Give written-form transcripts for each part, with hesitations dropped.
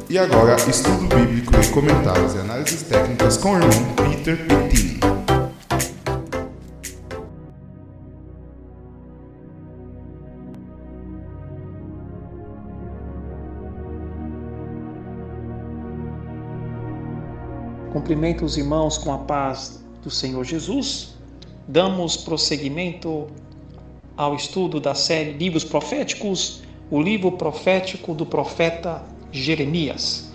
E agora, estudo bíblico e comentários e análises técnicas com o irmão Peter Pettini. Cumprimento os irmãos com a paz do Senhor Jesus. Damos prosseguimento ao estudo da série Livros Proféticos, o livro profético do profeta Jeremias.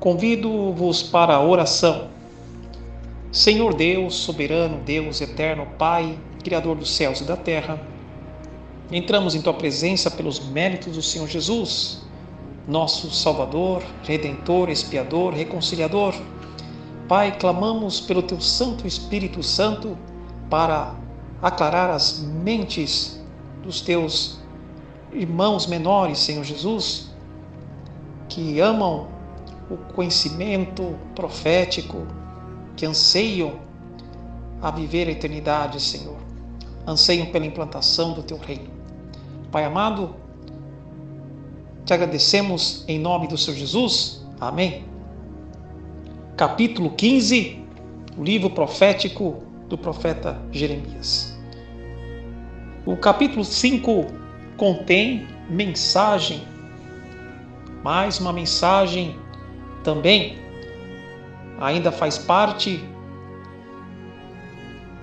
Convido-vos para a oração. Senhor Deus, soberano, Deus eterno, Pai, Criador dos céus e da terra, entramos em Tua presença pelos méritos do Senhor Jesus, nosso Salvador, Redentor, Expiador, Reconciliador. Pai, clamamos pelo Teu Santo Espírito Santo para aclarar as mentes dos Teus irmãos menores, Senhor Jesus, que amam o conhecimento profético, que anseiam a viver a eternidade, Senhor. Anseiam pela implantação do Teu reino. Pai amado, Te agradecemos em nome do Senhor Jesus. Amém. Capítulo 15, o livro profético do profeta Jeremias. O capítulo 5 contém mensagem, mais uma mensagem também, ainda faz parte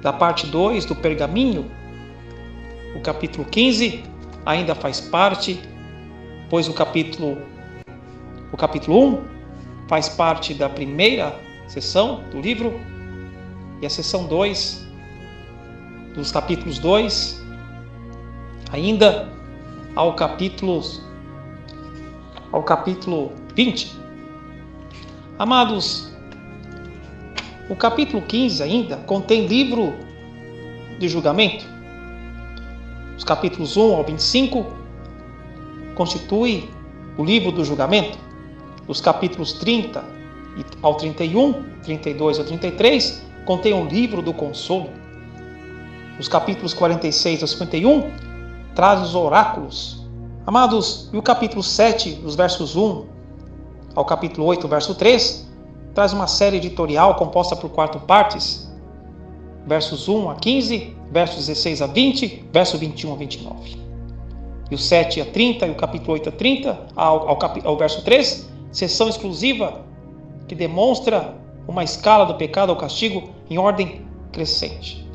da parte 2 do pergaminho. O capítulo 15 ainda faz parte, pois o capítulo 1 faz parte da primeira sessão do livro, e a sessão 2 dos capítulos 2 ainda ao capítulo 20. Amados, o capítulo 15 ainda contém livro de julgamento. Os capítulos 1 ao 25 constituem o livro do julgamento. Os capítulos 30 ao 31, 32 ao 33 contém o livro do consolo. Os capítulos 46 ao 51 traz os oráculos. Amados, e o capítulo 7, dos versos 1 ao capítulo 8, verso 3, traz uma série editorial composta por 4 partes, versos 1 a 15, versos 16 a 20, verso 21 a 29. E o 7 a 30 e o capítulo 8 a 30, ao verso 3, sessão exclusiva que demonstra uma escala do pecado ao castigo em ordem crescente.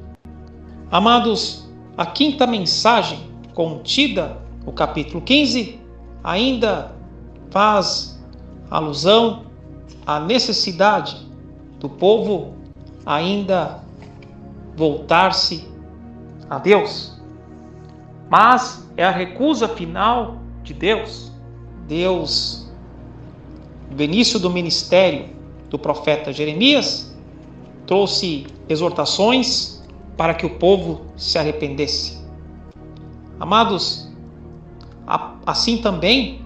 Amados, a quinta mensagem contida no capítulo 15 ainda faz alusão à necessidade do povo ainda voltar-se a Deus. Mas é a recusa final de Deus. Deus, no início do ministério do profeta Jeremias, trouxe exortações para que o povo se arrependesse. Amados, assim também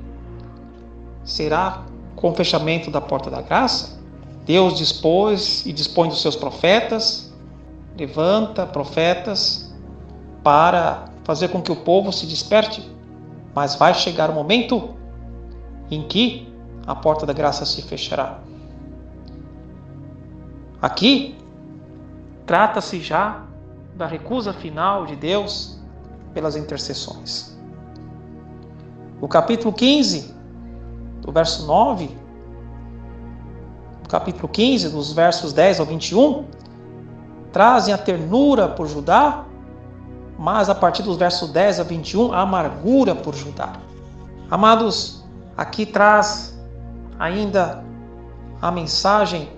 será com o fechamento da porta da graça. Deus dispõe dos seus profetas, levanta profetas para fazer com que o povo se desperte, mas vai chegar o momento em que a porta da graça se fechará. Aqui trata-se já da recusa final de Deus pelas intercessões. O capítulo 15, do verso 9, o capítulo 15, dos versos 10 ao 21, trazem a ternura por Judá, mas a partir dos versos 10 a 21, a amargura por Judá. Amados, aqui traz ainda a mensagem,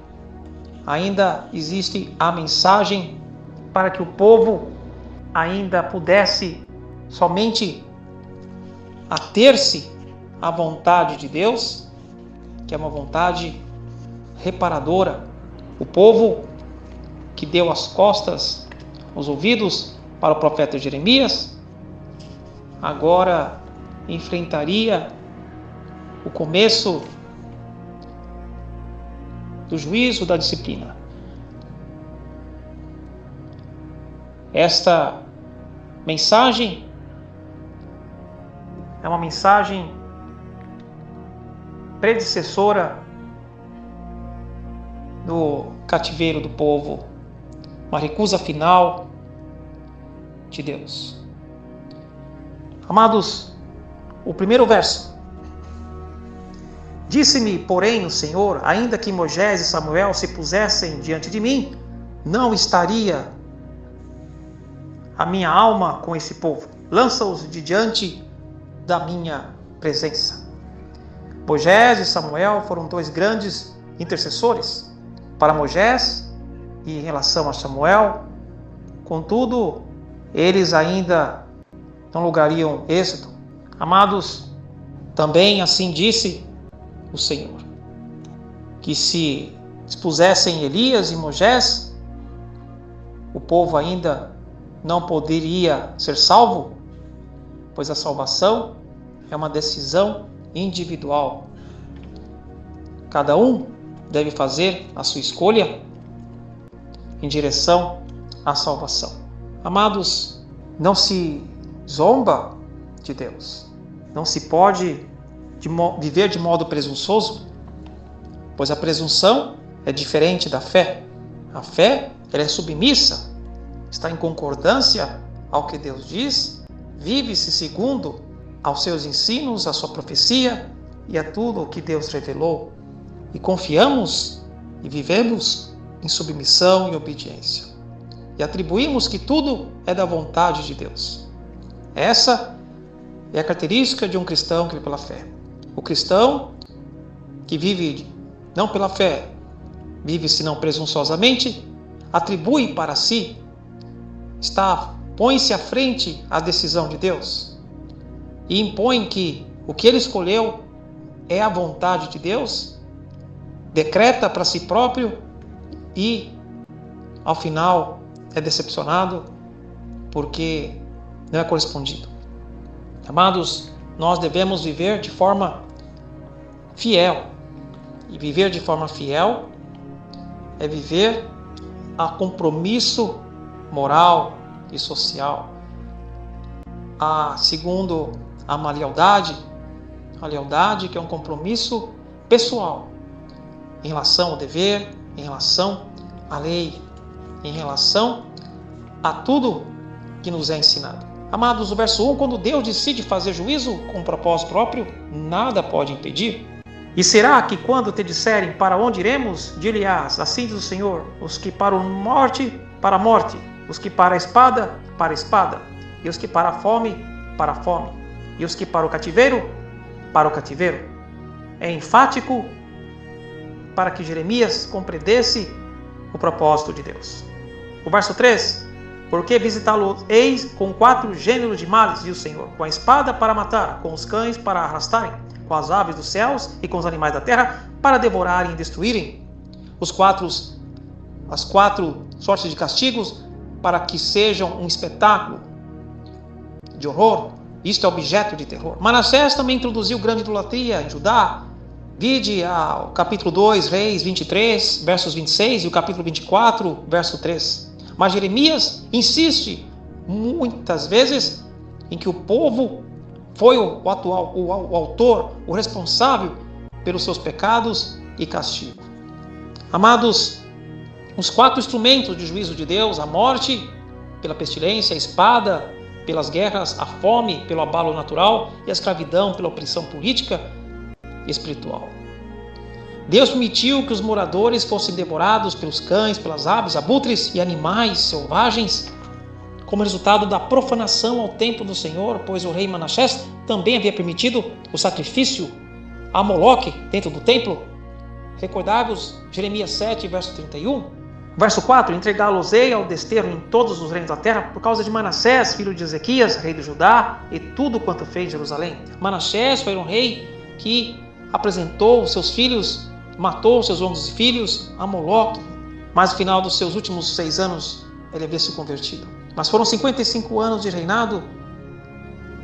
ainda existe a mensagem para que o povo ainda pudesse somente ater-se à vontade de Deus, que é uma vontade reparadora. O povo que deu as costas, os ouvidos para o profeta Jeremias, agora enfrentaria o começo do juízo, da disciplina. Esta mensagem é uma mensagem predecessora do cativeiro do povo, uma recusa final de Deus. Amados, o primeiro verso: disse-me, porém, o Senhor, ainda que Moisés e Samuel se pusessem diante de mim, não estaria a minha alma com esse povo. Lança-os de diante da minha presença. Moisés e Samuel foram dois grandes intercessores para Moisés e em relação a Samuel. Contudo, eles ainda não lograriam êxito. Amados, também assim disse o Senhor, que se expusessem Elias e Moisés, o povo ainda não poderia ser salvo, pois a salvação é uma decisão individual. Cada um deve fazer a sua escolha em direção à salvação. Amados, não se zomba de Deus. Não se pode viver de modo presunçoso, pois a presunção é diferente da fé. A fé, ela é submissa, está em concordância ao que Deus diz, vive-se segundo aos seus ensinos, a sua profecia e a tudo o que Deus revelou. E confiamos e vivemos em submissão e obediência. E atribuímos que tudo é da vontade de Deus. Essa é a característica de um cristão que vive pela fé. O cristão que vive não pela fé, vive senão presunçosamente, atribui para si, põe-se à frente à decisão de Deus e impõe que o que ele escolheu é a vontade de Deus, decreta para si próprio e, ao final, é decepcionado porque não é correspondido. Amados, nós devemos viver de forma fiel. E viver de forma fiel é viver a compromisso moral e social. Segundo a lealdade que é um compromisso pessoal em relação ao dever, em relação à lei, em relação a tudo que nos é ensinado. Amados, o verso 1, quando Deus decide fazer juízo com um propósito próprio, nada pode impedir. E será que quando te disserem para onde iremos, dir-lhe-ás, assim diz o Senhor, os que para a morte, para a morte, os que para a espada, e os que para a fome, e os que para o cativeiro, É enfático para que Jeremias compreendesse o propósito de Deus. O verso 3, porque visitá-lo-eis com 4 gêneros de males, diz o Senhor, com a espada para matar, com os cães para arrastarem, com as aves dos céus e com os animais da terra para devorarem e destruírem. As 4 sortes de castigos para que sejam um espetáculo de horror. Isto é objeto de terror. Manassés também introduziu grande idolatria em Judá. Vide o capítulo 2, Reis 23, versos 26 e o capítulo 24, verso 3. Mas Jeremias insiste muitas vezes em que o povo foi o autor, o responsável pelos seus pecados e castigo. Amados, os 4 instrumentos de juízo de Deus, a morte pela pestilência, a espada pelas guerras, a fome pelo abalo natural e a escravidão pela opressão política e espiritual. Deus permitiu que os moradores fossem devorados pelos cães, pelas aves, abutres e animais selvagens, como resultado da profanação ao templo do Senhor, pois o rei Manassés também havia permitido o sacrifício a Moloque dentro do templo. Recordai-vos Jeremias 7, verso 31. Verso 4, entregá-los-ei ao desterro em todos os reinos da terra, por causa de Manassés, filho de Ezequias, rei de Judá, e tudo quanto fez Jerusalém. Manassés foi um rei que apresentou seus filhos, matou seus 11 filhos a Moloque, mas no final dos seus últimos 6 anos ele havia se convertido. Mas foram 55 anos de reinado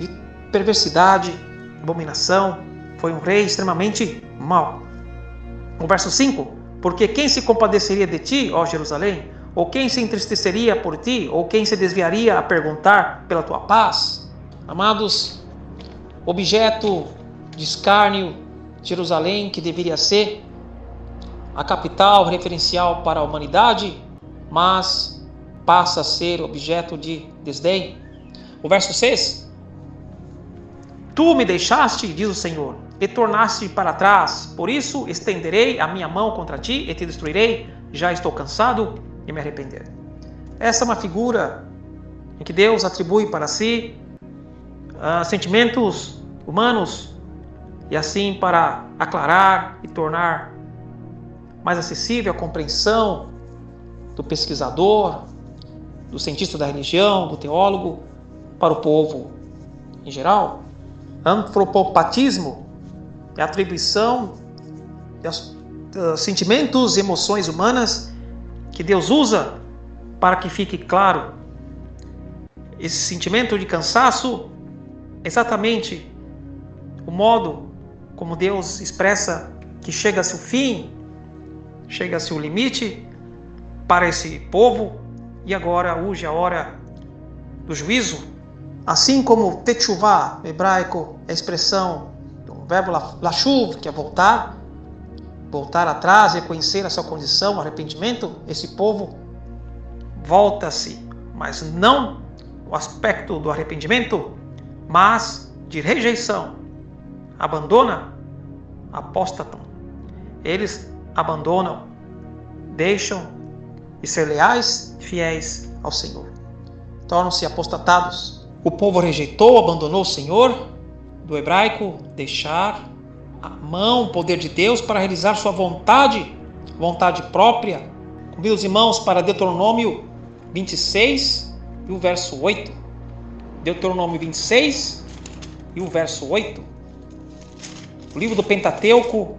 de perversidade, abominação. Foi um rei extremamente mau. No verso 5, porque quem se compadeceria de ti, ó Jerusalém? Ou quem se entristeceria por ti? Ou quem se desviaria a perguntar pela tua paz? Amados, objeto de escárnio Jerusalém, que deveria ser a capital referencial para a humanidade, mas passa a ser objeto de desdém. O verso 6: Tu me deixaste, diz o Senhor, e tornaste para trás, por isso estenderei a minha mão contra ti e te destruirei, já estou cansado de me arrepender. Essa é uma figura em que Deus atribui para si sentimentos humanos, e assim para aclarar e tornar mais acessível a compreensão do pesquisador, do cientista da religião, do teólogo, para o povo em geral. Antropopatismo é a atribuição dos sentimentos e emoções humanas que Deus usa para que fique claro. Esse sentimento de cansaço é exatamente o modo como Deus expressa que chega-se o fim, chega-se o limite para esse povo, e agora urge a hora do juízo. Assim como Tetshuvá, hebraico, é a expressão do verbo lashuv, que é voltar atrás, reconhecer a sua condição, arrependimento, esse povo volta-se, mas não o aspecto do arrependimento, mas de rejeição. Abandona, apostatam. Eles abandonam, deixam de ser leais e fiéis ao Senhor. Tornam-se apostatados. O povo rejeitou, abandonou o Senhor, do hebraico, deixar a mão, o poder de Deus para realizar sua vontade própria. Convido os irmãos para Deuteronômio 26 e o verso 8. Deuteronômio 26 e o verso 8. O livro do Pentateuco,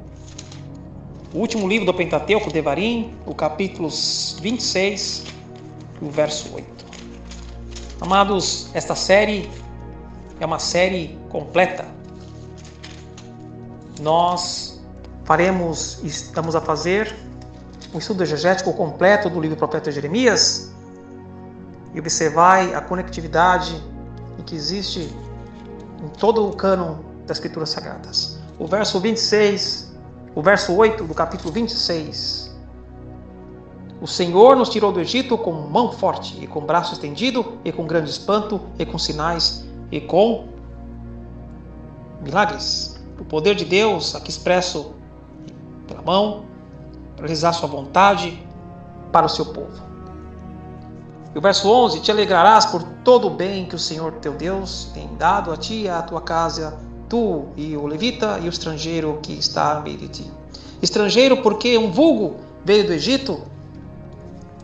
o último livro do Pentateuco, Devarim, o capítulo 26 e o verso 8. Amados, esta série é uma série completa. Nós estamos a fazer um estudo exegético completo do livro do profeta Jeremias e observai a conectividade que existe em todo o cânon das Escrituras Sagradas. O verso 26, o verso 8 do capítulo 26. O Senhor nos tirou do Egito com mão forte, e com braço estendido, e com grande espanto, e com sinais, e com milagres. O poder de Deus, aqui expresso pela mão, para realizar sua vontade para o seu povo. E o verso 11: Te alegrarás por todo o bem que o Senhor teu Deus tem dado a ti e à tua casa, tu e o levita e o estrangeiro que está no meio de ti. Estrangeiro porque um vulgo veio do Egito,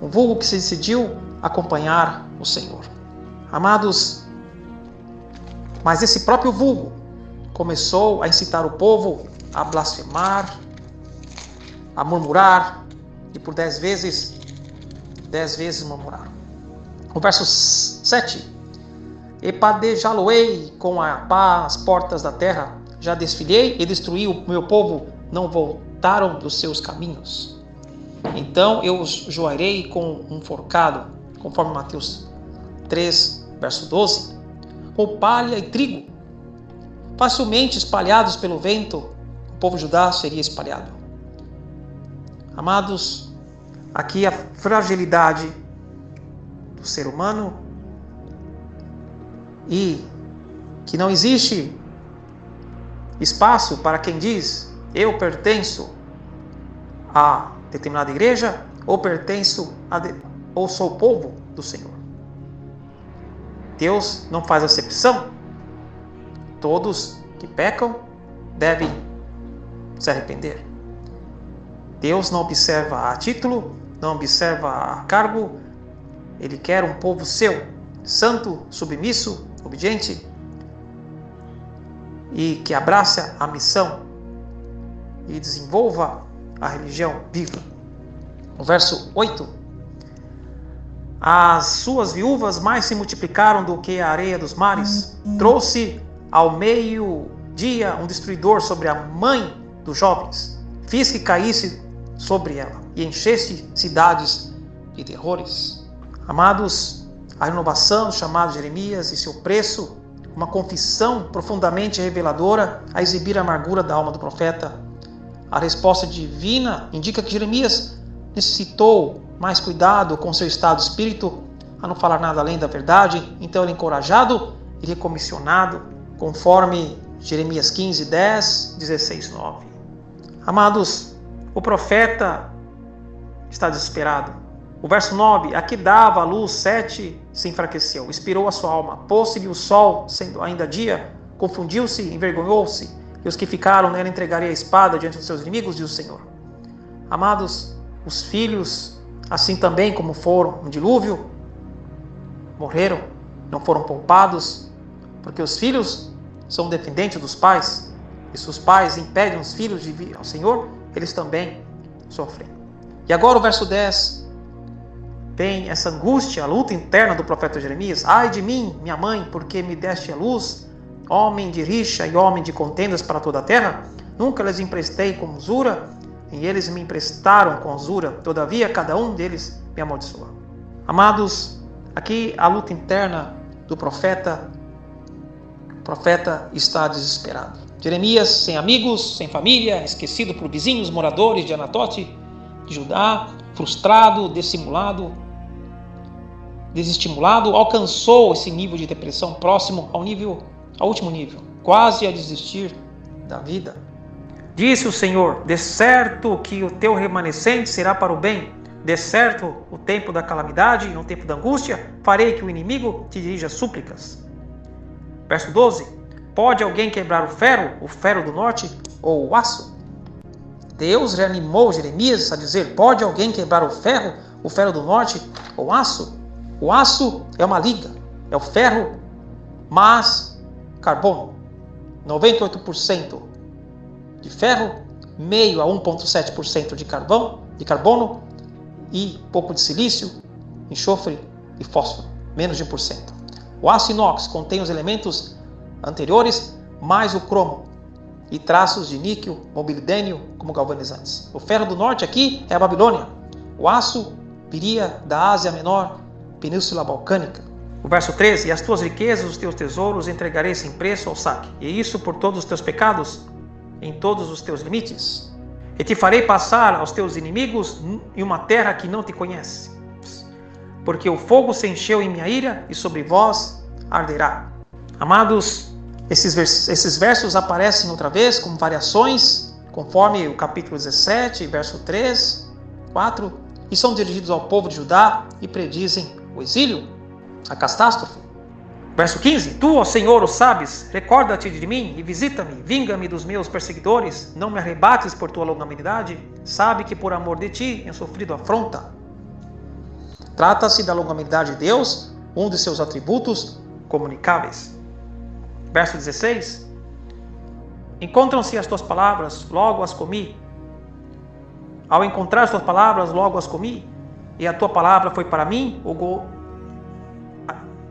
um vulgo que se decidiu acompanhar o Senhor. Amados, mas esse próprio vulgo começou a incitar o povo a blasfemar, a murmurar, e por 10 vezes murmuraram. O verso 7: Epadejá-lo-ei com a pá as portas da terra, já desfilhei e destruí o meu povo, não voltaram dos seus caminhos. Então eu os joarei com um forcado, conforme Mateus 3, verso 12, com palha e trigo, facilmente espalhados pelo vento, o povo de Judá seria espalhado. Amados, aqui a fragilidade do ser humano, e que não existe espaço para quem diz: eu pertenço a determinada igreja, ou ou sou povo do Senhor. Deus não faz acepção. Todos que pecam devem se arrepender. Deus não observa a título, não observa a cargo. Ele quer um povo seu, santo, submisso, obediente, e que abraça a missão e desenvolva a religião viva. O verso 8: As suas viúvas mais se multiplicaram do que a areia dos mares. Trouxe ao meio-dia um destruidor sobre a mãe dos jovens. Fiz que caísse sobre ela e enchesse cidades de terrores. Amados, a renovação do chamado Jeremias e seu preço uma confissão profundamente reveladora a exibir a amargura da alma do profeta. A resposta divina indica que Jeremias necessitou mais cuidado com seu estado de espírito, a não falar nada além da verdade. Então ele é encorajado e recomissionado, conforme Jeremias 15, 10, 16, 9. Amados, o profeta está desesperado. O verso 9, a que dava a luz 7 se enfraqueceu, expirou a sua alma, pôs-se-lhe o sol, sendo ainda dia, confundiu-se, envergonhou-se, e os que ficaram nela entregaria a espada diante dos seus inimigos, diz o Senhor. Amados, os filhos, assim também como foram no dilúvio, morreram, não foram poupados, porque os filhos são dependentes dos pais, e se os pais impedem os filhos de vir ao Senhor, eles também sofrem. E agora o verso 10 tem essa angústia, a luta interna do profeta Jeremias. Ai de mim, minha mãe, porque me deste a luz, homem de rixa e homem de contendas para toda a terra? Nunca lhes emprestei com usura, e eles me emprestaram com usura, todavia cada um deles me amaldiçoa. Amados, aqui a luta interna do profeta. O profeta está desesperado. Jeremias, sem amigos, sem família, esquecido por vizinhos, moradores de Anatote, de Judá, frustrado, desestimulado, alcançou esse nível de depressão próximo ao último nível, quase a desistir da vida. Disse o Senhor: de certo que o teu remanescente será para o bem, de certo o tempo da calamidade e no tempo da angústia farei que o inimigo te dirija súplicas. Verso 12: pode alguém quebrar o ferro do norte ou o aço? Deus reanimou Jeremias a dizer: pode alguém quebrar o ferro do norte ou o aço? O aço é uma liga, é o ferro mais carbono. 98% de ferro, meio a 1,7% de carbono e pouco de silício, enxofre e fósforo, menos de 1%. O aço inox contém os elementos anteriores, mais o cromo e traços de níquel, molibdênio como galvanizantes. O ferro do norte aqui é a Babilônia. O aço viria da Ásia Menor, Península Balcânica. O verso 13: e as tuas riquezas, os teus tesouros, entregarei sem preço ao saque, e isso por todos os teus pecados, em todos os teus limites. E te farei passar aos teus inimigos em uma terra que não te conhece, porque o fogo se encheu em minha ira, e sobre vós arderá. Amados, esses versos aparecem outra vez como variações, conforme o capítulo 17, verso 3, 4, e são dirigidos ao povo de Judá e predizem o exílio, a catástrofe. Verso 15: tu, ó Senhor, o sabes, recorda-te de mim e visita-me, vinga-me dos meus perseguidores, não me arrebates por tua longanimidade, sabe que por amor de ti tenho sofrido afronta. Trata-se da longanimidade de Deus, um de seus atributos comunicáveis. Verso 16: encontram-se as tuas palavras, logo as comi. Ao encontrar as tuas palavras, logo as comi, e a tua palavra foi para mim o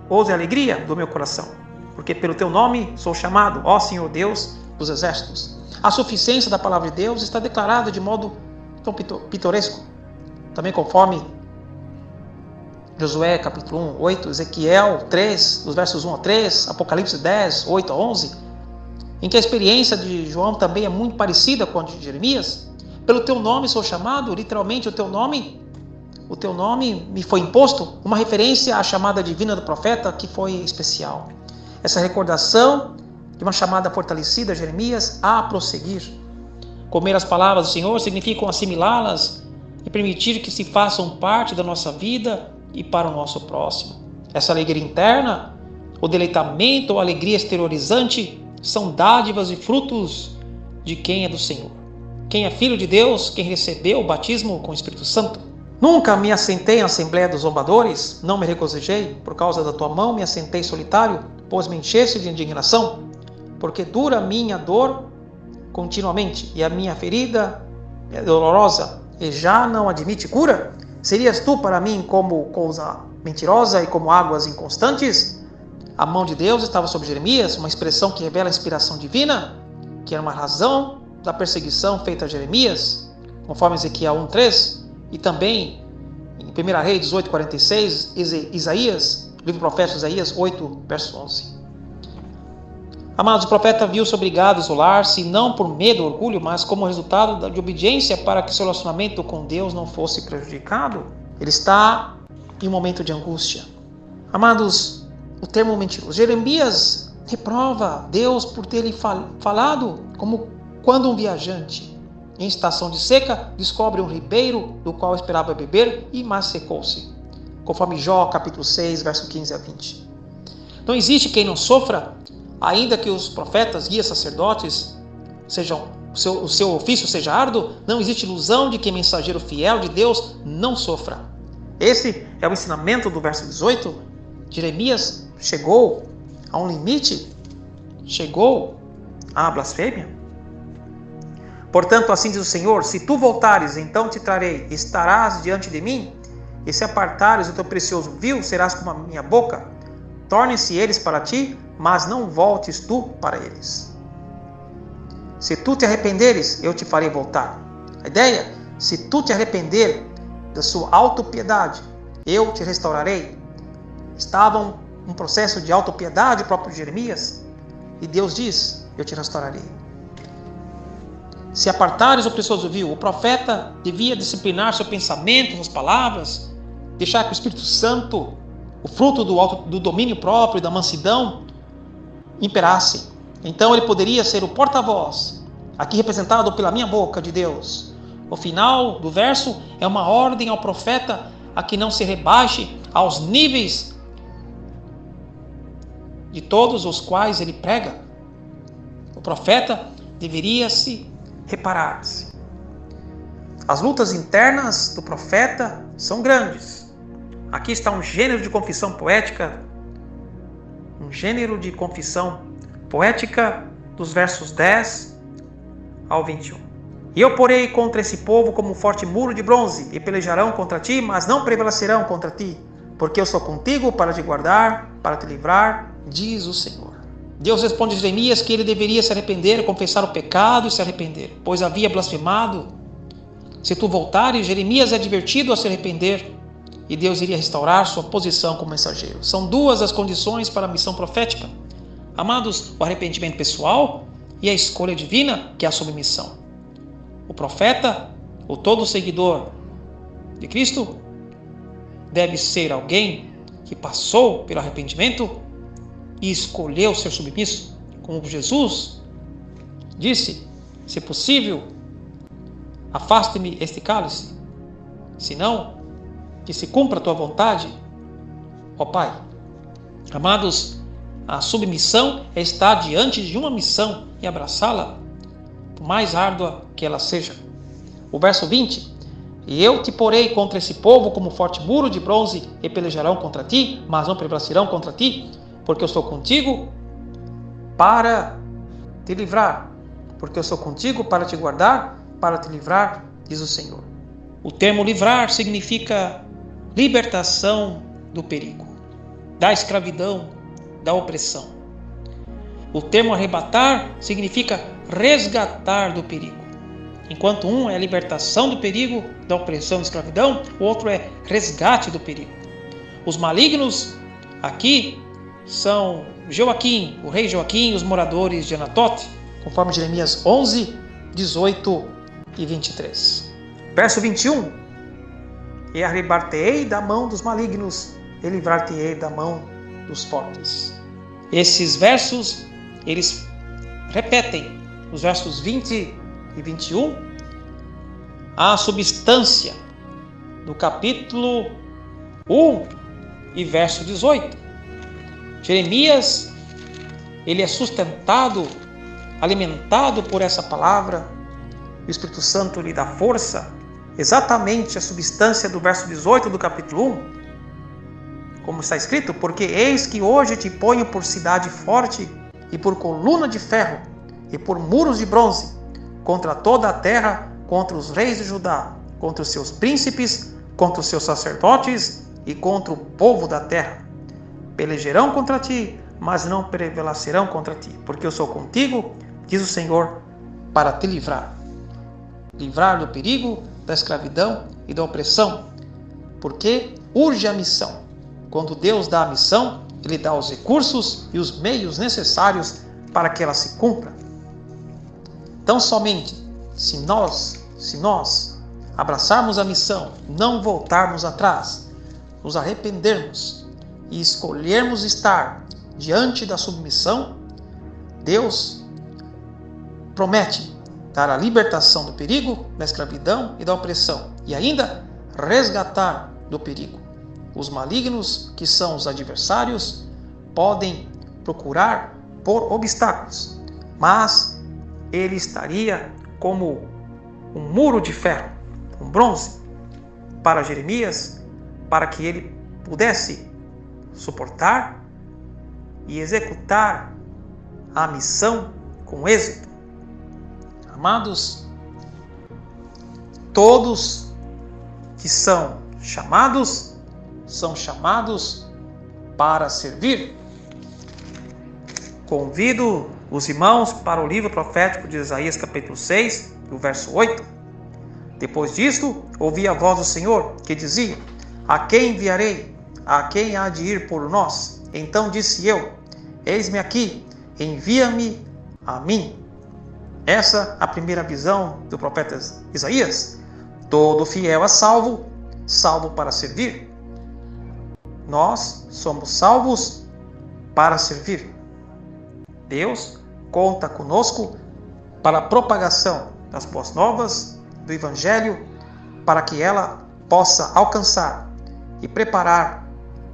gozo e alegria do meu coração, porque pelo teu nome sou chamado, ó Senhor Deus dos exércitos. A suficiência da palavra de Deus está declarada de modo tão pitoresco, também conforme Josué capítulo 1, 8, Ezequiel 3, dos versos 1 a 3, Apocalipse 10, 8 a 11, em que a experiência de João também é muito parecida com a de Jeremias. Pelo teu nome sou chamado, literalmente o teu nome me foi imposto, uma referência à chamada divina do profeta que foi especial. Essa recordação de uma chamada fortalecida a Jeremias a prosseguir. Comer as palavras do Senhor significa assimilá-las e permitir que se façam parte da nossa vida e para o nosso próximo. Essa alegria interna, o deleitamento ou alegria exteriorizante são dádivas e frutos de quem é do Senhor. Quem é filho de Deus, quem recebeu o batismo com o Espírito Santo. Nunca me assentei na assembleia dos zombadores, não me regozijei, por causa da tua mão me assentei solitário, pois me encheste de indignação, porque dura minha dor continuamente, e a minha ferida é dolorosa, e já não admite cura? Serias tu para mim como coisa mentirosa e como águas inconstantes? A mão de Deus estava sobre Jeremias, uma expressão que revela a inspiração divina, que era uma razão da perseguição feita a Jeremias, conforme Ezequiel 1:3, e também em 1 Reis 18:46, Isaías, livro do profeta Isaías 8, verso 11. Amados, o profeta viu-se obrigado a isolar-se, não por medo ou orgulho, mas como resultado de obediência para que seu relacionamento com Deus não fosse prejudicado. Ele está em um momento de angústia. Amados, o termo mentiroso. Jeremias reprova Deus por ter lhe falado como quando um viajante, em estação de seca, descobre um ribeiro do qual esperava beber e mas secou-se. Conforme Jó, capítulo 6, verso 15 a 20. Não existe quem não sofra, ainda que os profetas, guias, sacerdotes, o seu ofício seja árduo, não existe ilusão de que mensageiro fiel de Deus não sofra. Esse é o ensinamento do verso 18. Jeremias chegou a um limite, chegou à blasfêmia. Portanto, assim diz o Senhor: se tu voltares, então te trarei, estarás diante de mim, e se apartares o teu precioso vil, serás como a minha boca. Tornem-se eles para ti, mas não voltes tu para eles. Se tu te arrependeres, eu te farei voltar. A ideia, se tu te arrepender da sua autopiedade, eu te restaurarei. Estava um processo de autopiedade próprio de Jeremias, e Deus diz: eu te restaurarei. Se apartares o precioso vil, o profeta devia disciplinar seu pensamento, suas palavras, deixar que o Espírito Santo, o fruto do domínio próprio e da mansidão, imperasse. Então ele poderia ser o porta-voz, aqui representado pela minha boca, de Deus. O final do verso é uma ordem ao profeta a que não se rebaixe aos níveis de todos os quais ele prega. O profeta deveria se reparar-se. As lutas internas do profeta são grandes. Aqui está um gênero de confissão poética, dos versos 10 ao 21. E eu porei contra esse povo como um forte muro de bronze, e pelejarão contra ti, mas não prevalecerão contra ti, porque eu sou contigo para te guardar, para te livrar, diz o Senhor. Deus responde a Jeremias que ele deveria se arrepender, confessar o pecado e se arrepender, pois havia blasfemado. Se tu voltares, Jeremias é advertido a se arrepender, e Deus iria restaurar sua posição como mensageiro. São duas as condições para a missão profética. Amados, o arrependimento pessoal e a escolha divina, que é a submissão. O profeta, ou todo seguidor de Cristo, deve ser alguém que passou pelo arrependimento e escolheu ser submisso, como Jesus disse: se possível, afaste-me este cálice, senão que se cumpra a tua vontade, ó Pai. Amados, a submissão é estar diante de uma missão e abraçá-la, por mais árdua que ela seja. O verso 20: e eu te porei contra esse povo como forte muro de bronze, e pelejarão contra ti, mas não prevalecerão contra ti, porque eu sou contigo para te livrar, porque eu sou contigo para te guardar, para te livrar, diz o Senhor. O termo livrar significa libertação do perigo, da escravidão, da opressão. O termo arrebatar significa resgatar do perigo. Enquanto um é a libertação do perigo, da opressão, da escravidão, o outro é resgate do perigo. Os malignos aqui são Joaquim, o rei Joaquim, e os moradores de Anatote, conforme Jeremias 11, 18 e 23. Verso 21: e arrebatar-te-ei da mão dos malignos, e livrar-te-ei da mão dos fortes. Esses versos, eles repetem, os versos 20 e 21, a substância do capítulo 1 e verso 18. Jeremias, ele é sustentado, alimentado por essa palavra. O Espírito Santo lhe dá força, exatamente a substância do verso 18 do capítulo 1, como está escrito: porque eis que hoje te ponho por cidade forte, e por coluna de ferro, e por muros de bronze, contra toda a terra, contra os reis de Judá, contra os seus príncipes, contra os seus sacerdotes, e contra o povo da terra. Pelejarão contra ti, mas não prevalecerão contra ti, porque eu sou contigo, diz o Senhor, para te livrar. Livrar do perigo, da escravidão e da opressão, porque urge a missão. Quando Deus dá a missão, Ele dá os recursos e os meios necessários para que ela se cumpra. Tão somente se nós abraçarmos a missão, não voltarmos atrás, nos arrependermos e escolhermos estar diante da submissão, Deus promete dar a libertação do perigo, da escravidão e da opressão, e ainda resgatar do perigo. Os malignos, que são os adversários, podem procurar por obstáculos, mas ele estaria como um muro de ferro, um bronze, para Jeremias, para que ele pudesse suportar e executar a missão com êxito. Amados, todos que são chamados para servir. Convido os irmãos para o livro profético de Isaías, capítulo 6, o verso 8. Depois disto, ouvi a voz do Senhor, que dizia: a quem enviarei? A quem há de ir por nós? Então disse eu: eis-me aqui, envia-me a mim. Essa é a primeira visão do profeta Isaías. Todo fiel é salvo, salvo para servir. Nós somos salvos para servir. Deus conta conosco para a propagação das boas novas do Evangelho, para que ela possa alcançar e preparar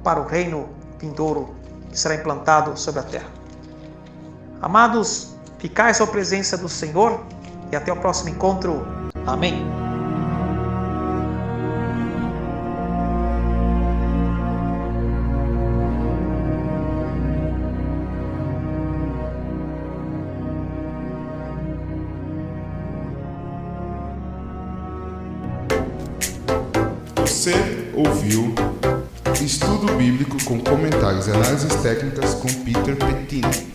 para o reino vindouro que será implantado sobre a terra. Amados, ficai à presença do Senhor e até o próximo encontro. Amém. Você ouviu Estudo Bíblico com Comentários e Análises Técnicas com Peter Pettini.